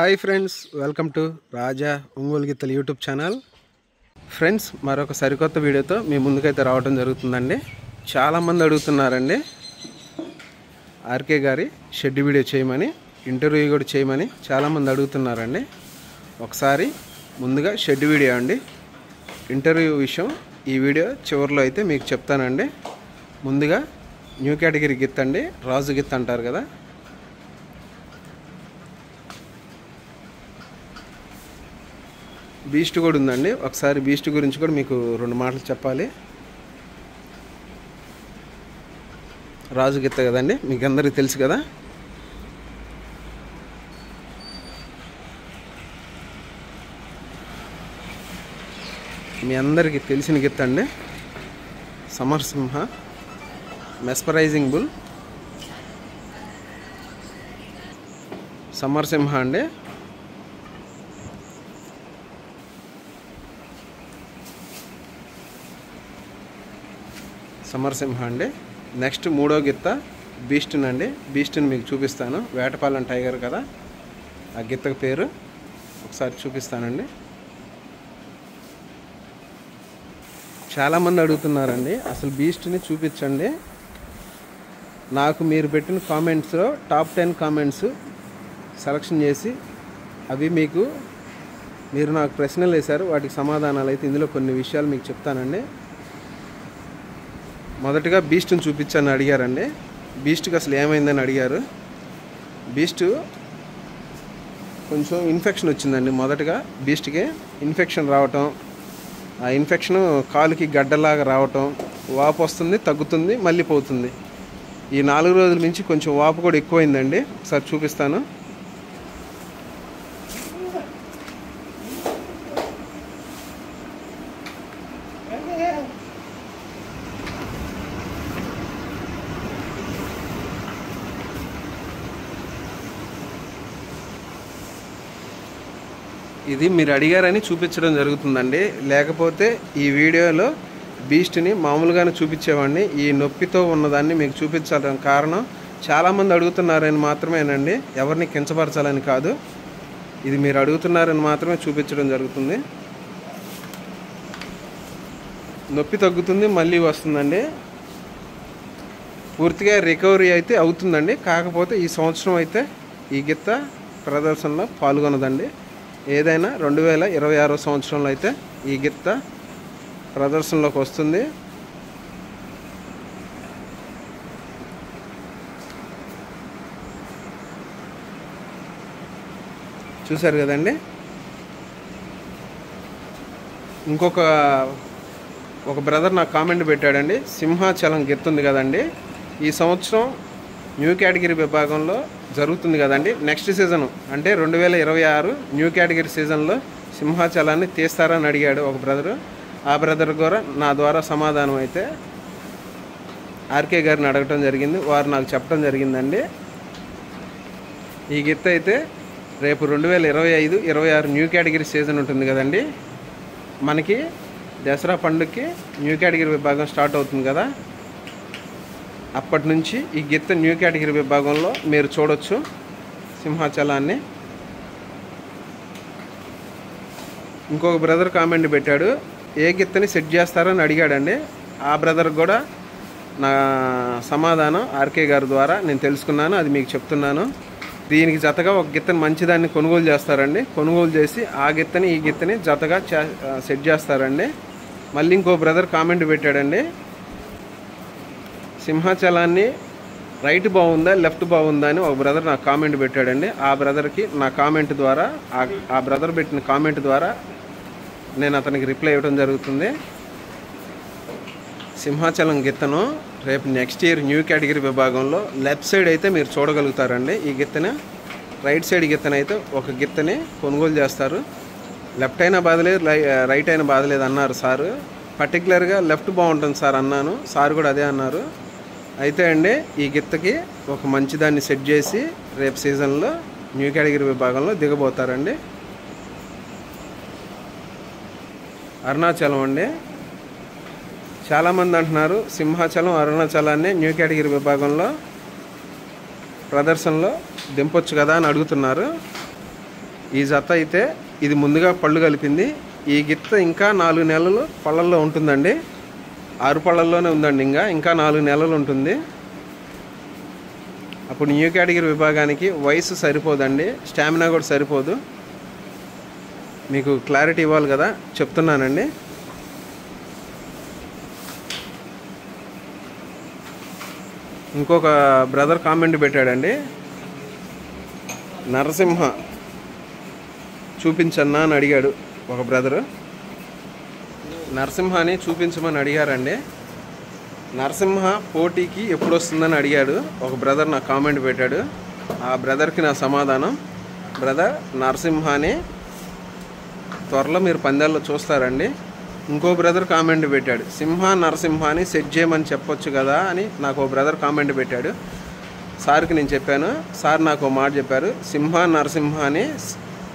Hi friends, welcome to రాజా ఒంగోలు గిత్తలు YouTube channel. Friends, మరొక సరికొత్త వీడియోతో మీ ముందుకైతే రావడం జరుగుతుందండి. చాలామంది అడుగుతున్నారండి ఆర్కే గారి షెడ్ వీడియో చేయమని, ఇంటర్వ్యూ కూడా చేయమని చాలామంది అడుగుతున్నారండి. ఒకసారి ముందుగా షెడ్ వీడియో అండి, ఇంటర్వ్యూ విషయం ఈ వీడియో చివరిలో అయితే మీకు చెప్తానండి. ముందుగా న్యూ కేటగిరీ గిత్త అండి, రాజు గిత్త అంటారు కదా. బీస్ట్ కూడా ఉందండి. ఒకసారి బీస్ట్ గురించి కూడా మీకు రెండు మాటలు చెప్పాలి. రాజు గిత్త కదండి, మీకు అందరికీ తెలుసు కదా. మీ అందరికీ తెలిసిన గిత్త అండి, సమరసింహ మెస్పరైజింగ్ బుల్ సమరసింహ అండి. సమరసింహ అండి. నెక్స్ట్ మూడో గిత్త బీస్ట్ని అండి. బీస్ట్ని మీకు చూపిస్తాను. వేటపాలెం టైగర్ కదా ఆ గిత్తకు పేరు, ఒకసారి చూపిస్తానండి. చాలామంది అడుగుతున్నారండి అసలు బీస్ట్ని చూపించండి. నాకు మీరు పెట్టిన కామెంట్స్లో టాప్ 10 కామెంట్స్ సెలక్షన్ చేసి అవి మీరు నాకు ప్రశ్నలు వేశారు, వాటికి సమాధానాలు అయితే ఇందులో కొన్ని విషయాలు మీకు చెప్తానండి. మొదటగా బీస్ట్ని చూపించని అడిగారండి. బీస్ట్కి అసలు ఏమైందని అడిగారు. బీస్ట్ కొంచెం ఇన్ఫెక్షన్ వచ్చిందండి. మొదటగా బీస్ట్కి ఇన్ఫెక్షన్ రావటం, ఆ ఇన్ఫెక్షన్ కాలుకి గడ్డలాగా రావటం, వాపు వస్తుంది, తగ్గుతుంది, మళ్ళీ పోతుంది. ఈ 4 రోజుల నుంచి కొంచెం వాపు కూడా ఎక్కువైందండి. ఒకసారి చూపిస్తాను. ఇది మీరు అడిగారని చూపించడం జరుగుతుందండి. లేకపోతే ఈ వీడియోలో బీస్ట్ని మామూలుగానే చూపించేవాడిని. ఈ నొప్పితో ఉన్నదాన్ని మీకు చూపించాలని కారణం చాలామంది అడుగుతున్నారని మాత్రమేనండి, ఎవరిని కించపరచాలని కాదు. ఇది మీరు అడుగుతున్నారని మాత్రమే చూపించడం జరుగుతుంది. నొప్పి తగ్గుతుంది, మళ్ళీ వస్తుందండి. పూర్తిగా రికవరీ అయితే అవుతుందండి. కాకపోతే ఈ సంవత్సరం అయితే ఈ గిత్త ప్రదర్శనలో పాల్గొనదండి. ఏదైనా 2026 సంవత్సరంలో అయితే ఈ గిత్త ప్రదర్శనలోకి వస్తుంది. చూశారు కదండి. ఒక బ్రదర్ నాకు కామెంట్ పెట్టాడండి, సింహాచలం గిత్త ఉంది కదండి, ఈ సంవత్సరం న్యూ కేటగిరీ విభాగంలో జరుగుతుంది కదండి, నెక్స్ట్ సీజను అంటే 2026 న్యూ కేటగిరీ సీజన్లో సింహాచలాన్ని తీస్తారని అడిగాడు ఒక బ్రదరు. ఆ బ్రదర్ కూడా నా ద్వారా సమాధానం అయితే ఆర్కే గారిని అడగటం జరిగింది. వారు నాకు చెప్పడం జరిగిందండి. ఈ గిత్త అయితే రేపు 2025-26 న్యూ కేటగిరీ సీజన్ ఉంటుంది కదండి, మనకి దసరా పండుగకి న్యూ కేటగిరీ విభాగం స్టార్ట్ అవుతుంది కదా. అప్పటి నుంచి ఈ గిత్త న్యూ కేటగిరీ విభాగంలో మీరు చూడొచ్చు సింహాచలాన్ని. ఇంకొక బ్రదర్ కామెంట్ పెట్టాడు, ఏ గిత్తని సెట్ చేస్తారని అడిగాడండి. ఆ బ్రదర్ కూడా నా సమాధానం ఆర్కే గారి ద్వారా నేను తెలుసుకున్నాను, అది మీకు చెప్తున్నాను. దీనికి జతగా ఒక గిత్తని మంచిదాన్ని కొనుగోలు చేస్తారండి. కొనుగోలు చేసి ఆ గిత్తని ఈ గిత్తని జతగా సెట్ చేస్తారండి. మళ్ళీ ఇంకో బ్రదర్ కామెంట్ పెట్టాడండి, సింహాచలాన్ని రైట్ బాగుందా లెఫ్ట్ బాగుందా అని ఒక బ్రదర్ నాకు కామెంట్ పెట్టాడండి. ఆ బ్రదర్కి నా కామెంట్ ద్వారా, ఆ బ్రదర్ పెట్టిన కామెంట్ ద్వారా నేను అతనికి రిప్లై ఇవ్వడం జరుగుతుంది. సింహాచలం గిత్తను రేపు నెక్స్ట్ ఇయర్ న్యూ కేటగిరీ విభాగంలో లెఫ్ట్ సైడ్ అయితే మీరు చూడగలుగుతారండి. ఈ గిత్తని రైట్ సైడ్ గిత్తని అయితే ఒక గిత్తని కొనుగోలు చేస్తారు. లెఫ్ట్ అయినా బాధలేదు, రైట్ అయినా బాధలేదు అన్నారు సారు. పర్టికులర్గా లెఫ్ట్ బాగుంటుంది సార్ అన్నాను, సార్ కూడా అదే అన్నారు. అయితే అండి ఈ గిత్తకి ఒక మంచిదాన్ని సెట్ చేసి రేపు సీజన్లో న్యూ కేటగిరీ విభాగంలో దిగబోతారండి. అరుణాచలం అండి, చాలామంది అంటున్నారు సింహాచలం అరుణాచలాన్ని న్యూ కేటగిరీ విభాగంలో ప్రదర్శనలో దింపొచ్చు కదా అని అడుగుతున్నారు. ఈ జత అయితే ఇది ముందుగా పళ్ళు కలిపింది. ఈ గిత్త ఇంకా 4 నెలలు పళ్ళల్లో ఉంటుందండి. 6 పళ్ళల్లోనే ఉందండి. ఇంకా 4 నెలలు ఉంటుంది. అప్పుడు న్యూ కేటగిరీ విభాగానికి వయసు సరిపోదండి, స్టామినా కూడా సరిపోదు. మీకు క్లారిటీ ఇవ్వాలి కదా, చెప్తున్నానండి. ఇంకొక బ్రదర్ కామెంట్ పెట్టాడండి, నరసింహ చూపించన్నా అని అడిగాడు. ఒక బ్రదరు నరసింహాని చూపించమని అడిగారండి. నరసింహ పోటీకి ఎప్పుడు వస్తుందని అడిగాడు ఒక బ్రదర్, నాకు కామెంట్ పెట్టాడు. ఆ బ్రదర్కి నా సమాధానం, బ్రదర్ నరసింహాని త్వరలో మీరు పందాల్లో చూస్తారండి. ఇంకో బ్రదర్ కామెంట్ పెట్టాడు, సింహ నరసింహాని సెట్ చేయమని చెప్పొచ్చు కదా అని నాకు ఓ బ్రదర్ కామెంట్ పెట్టాడు. సార్కి నేను చెప్పాను. సార్ నాకు మాట చెప్పారు, సింహ నరసింహాని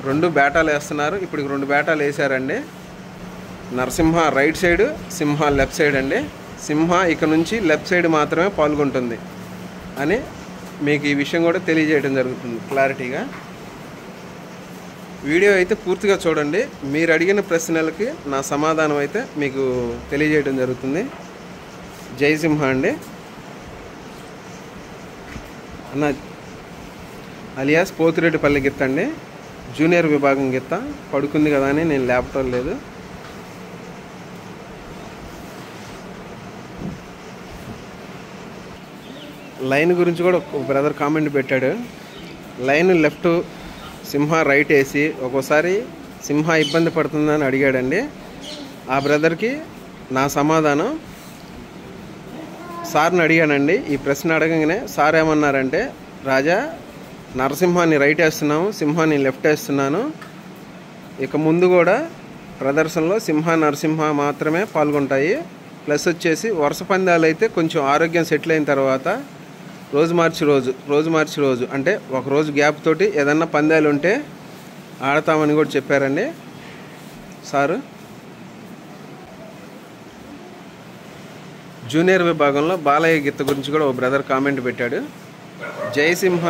2 బేటాలు వేస్తున్నారు. ఇప్పుడు 2 బేటాలు వేసారండి. నరసింహ రైట్ సైడ్, సింహ లెఫ్ట్ సైడ్ అండి. సింహ ఇక నుంచి లెఫ్ట్ సైడ్ మాత్రమే పాల్గొంటుంది అని మీకు ఈ విషయం కూడా తెలియజేయడం జరుగుతుంది క్లారిటీగా. వీడియో అయితే పూర్తిగా చూడండి. మీరు అడిగిన ప్రశ్నలకి నా సమాధానం అయితే మీకు తెలియజేయడం జరుగుతుంది. జై సింహ అండి అన్న, అలియాస్ పోతిరెడ్డిపల్లి గిత్త అండి. జూనియర్ విభాగం గిత్త పడుకుంది కదా అని నేను లేపటం లేదు. లైన్ గురించి కూడా ఒక బ్రదర్ కామెంట్ పెట్టాడు. లైన్ లెఫ్ట్, సింహ రైట్ వేసి ఒక్కోసారి సింహ ఇబ్బంది పడుతుందని అడిగాడండి. ఆ బ్రదర్కి నా సమాధానం, సార్ని అడిగానండి. ఈ ప్రశ్న అడగగానే సార్ ఏమన్నారంటే, రాజా నరసింహాన్ని రైట్ వేస్తున్నాము, సింహాన్ని లెఫ్ట్ వేస్తున్నాను. ఇక ముందు కూడా ప్రదర్శనలో సింహ నరసింహ మాత్రమే పాల్గొంటాయి. ప్లస్ వచ్చేసి వరుస పందాలు అయితే కొంచెం ఆరోగ్యం సెటిల్ అయిన తర్వాత రోజు మార్చి రోజు అంటే ఒకరోజు గ్యాప్ తోటి ఏదన్నా పందాలు ఉంటే ఆడతామని కూడా చెప్పారండి సారు. జూనియర్ విభాగంలో బాలయ్య గిత్త గురించి కూడా ఒక బ్రదర్ కామెంట్ పెట్టాడు. జయసింహ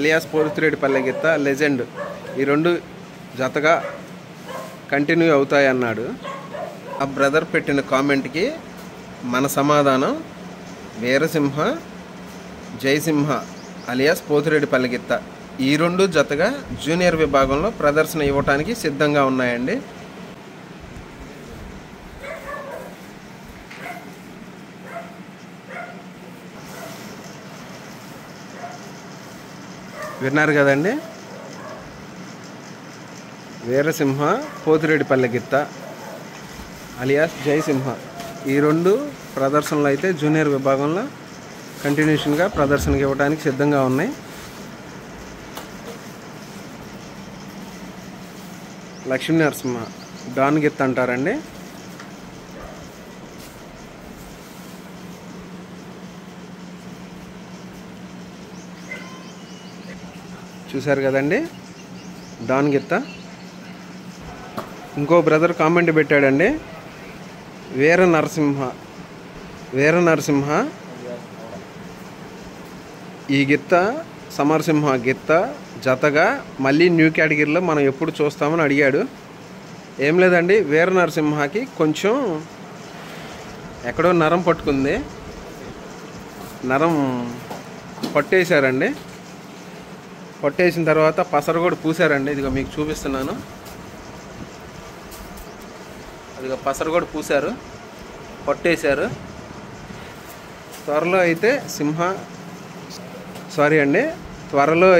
అలియాస్ పోతిరెడ్డిపల్లి గిత్త లెజెండ్, ఈ 2 జతగా కంటిన్యూ అవుతాయి అన్నాడు. ఆ బ్రదర్ పెట్టిన కామెంట్కి మన సమాధానం, వీరసింహ జయసింహ అలియాస్ పోతిరెడ్డిపల్లి గిత్త ఈ 2 జతగా జూనియర్ విభాగంలో ప్రదర్శన ఇవ్వడానికి సిద్ధంగా ఉన్నాయండి. విన్నారు కదండి, వీరసింహ పోతిరెడ్డిపల్లి గిత్త అలియాస్ జయసింహ ఈ 2 ప్రదర్శనలు అయితే జూనియర్ విభాగంలో కంటిన్యూషన్గా ప్రదర్శనకి ఇవ్వడానికి సిద్ధంగా ఉన్నాయి. లక్ష్మీ నరసింహ డాన్ గిత్త అంటారండి. చూశారు కదండి డాన్ గిత్త. ఇంకో బ్రదర్ కామెంట్ పెట్టాడండి, వీర నరసింహ ఈ గిత్త సమరసింహ గిత్త జతగా మళ్ళీ న్యూ కేటగిరీలో మనం ఎప్పుడు చూస్తామని అడిగాడు. ఏం లేదండి, వీర నరసింహకి కొంచెం ఎక్కడో నరం పట్టుకుంది, నరం పట్టేశారండి. పట్టేసిన తర్వాత పసరు కూడా పూసారండి. ఇదిగో మీకు చూపిస్తున్నాను, అదిగో పసరు కూడా పూసారు, పట్టేశారు. త్వరలో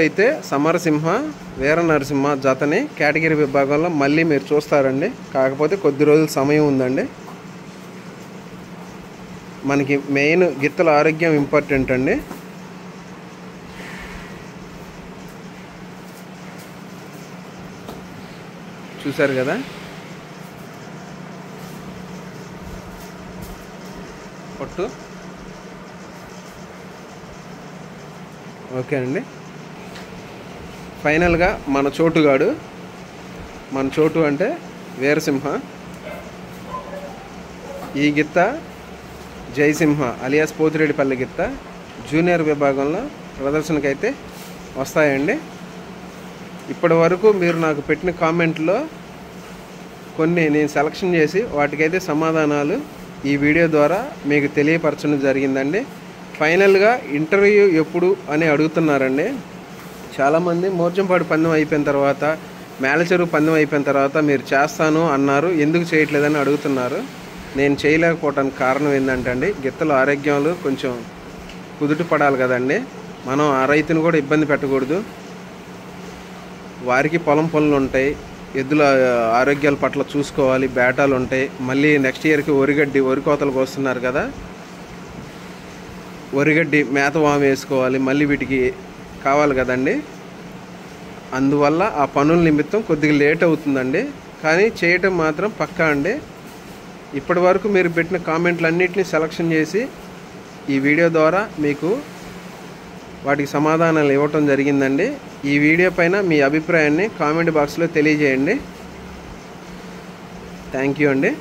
అయితే సమరసింహ వీర నరసింహ జతని కేటగిరీ విభాగంలో మళ్ళీ మీరు చూస్తారండి. కాకపోతే కొద్ది రోజుల సమయం ఉందండి. మనకి మెయిన్ గిత్తల ఆరోగ్యం ఇంపార్టెంట్ అండి. చూశారు కదా, పొట్టు ఓకే అండి. ఫైనల్గా మన చోటు అంటే వీరసింహ, ఈ గిత్త జయసింహ అలియాస్ పోతిరెడ్డిపల్లి గిత్త జూనియర్ విభాగంలో ప్రదర్శనకైతే వస్తాయండి. ఇప్పటి వరకు మీరు నాకు పెట్టిన కామెంట్లో కొన్ని నేను సెలక్షన్ చేసి వాటికైతే సమాధానాలు ఈ వీడియో ద్వారా మీకు తెలియపరచడం జరిగిందండి. ఫైనల్గా ఇంటర్వ్యూ ఎప్పుడు అని అడుగుతున్నారండి చాలామంది. మోర్జంపాడు పందెం అయిపోయిన తర్వాత, మేలచెరువు పందెం అయిపోయిన తర్వాత మీరు చేస్తాను అన్నారు, ఎందుకు చేయట్లేదని అడుగుతున్నారు. నేను చేయలేకపోవటానికి కారణం ఏంటంటే అండి, గిత్తల ఆరోగ్యాలు కొంచెం కుదుట పడాలి కదండి. మనం ఆ రైతుని కూడా ఇబ్బంది పెట్టకూడదు. వారికి పొలం పనులు ఉంటాయి, ఎద్దుల ఆరోగ్యాల పట్ల చూసుకోవాలి, బేటాలు ఉంటాయి. మళ్ళీ నెక్స్ట్ ఇయర్కి వరి కోతలకు వస్తున్నారు కదా, వరిగడ్డి మేత వాము వేసుకోవాలి, మళ్ళీ వీటికి కావాలి కదండి. అందువల్ల ఆ పనుల నిమిత్తం కొద్దిగా లేట్ అవుతుందండి. కానీ చేయటం మాత్రం పక్కా అండి. ఇప్పటి వరకు మీరు పెట్టిన కామెంట్లన్నింటినీ సెలక్షన్ చేసి ఈ వీడియో ద్వారా మీకు వాటికి సమాధానాలు ఇవ్వటం జరిగిందండి. ఈ వీడియో పైన మీ అభిప్రాయాన్ని కామెంట్ బాక్స్లో తెలియజేయండి. థ్యాంక్ యూ అండి.